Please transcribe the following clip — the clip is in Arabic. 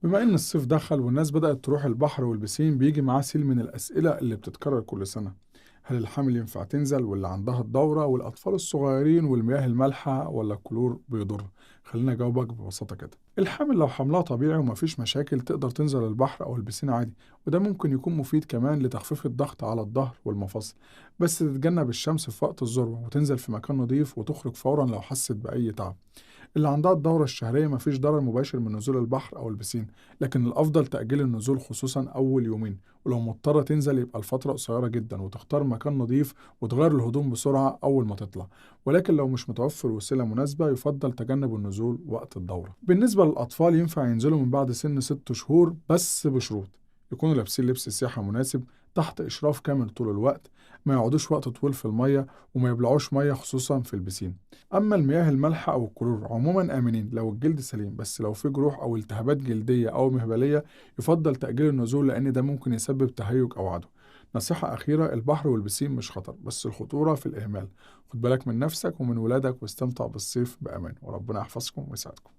بما إن الصيف دخل والناس بدأت تروح البحر والبسين بيجي معاه سيل من الأسئلة اللي بتتكرر كل سنة. هل الحمل ينفع تنزل واللي عندها الدورة والأطفال الصغيرين والمياه المالحة ولا الكلور بيضر؟ خلينا أجاوبك ببساطة كده. الحمل لو حملها طبيعي ومفيش مشاكل تقدر تنزل البحر أو البسين عادي، وده ممكن يكون مفيد كمان لتخفيف الضغط على الظهر والمفاصل. بس تتجنب الشمس في وقت الذروة وتنزل في مكان نظيف وتخرج فورا لو حست بأي تعب. اللي عندها الدورة الشهرية مفيش ضرر مباشر من نزول البحر أو البسين، لكن الأفضل تأجيل النزول خصوصا أول يومين، ولو مضطرة تنزل يبقى الفترة قصيرة جدا وتختار مكان نظيف وتغير الهدوم بسرعة أول ما تطلع. ولكن لو مش متوفر وسيلة مناسبة يفضل تجنب النزول وقت الدورة. بالنسبة للأطفال ينفع ينزلوا من بعد سن 6 شهور بس بشروط: يكونوا لابسين لبس سياحة مناسب تحت إشراف كامل طول الوقت، ما يقعدوش وقت طويل في المية، وما يبلعوش مية خصوصا في البسين. أما المياه المالحة أو الكلور عموما آمنين لو الجلد سليم، بس لو في جروح أو التهابات جلدية أو مهبلية يفضل تأجيل النزول لأن ده ممكن يسبب تهيج أو عدوى. نصيحة أخيرة: البحر والبسين مش خطر، بس الخطورة في الإهمال. خد بالك من نفسك ومن ولادك واستمتع بالصيف بأمان، وربنا يحفظكم ويسعدكم.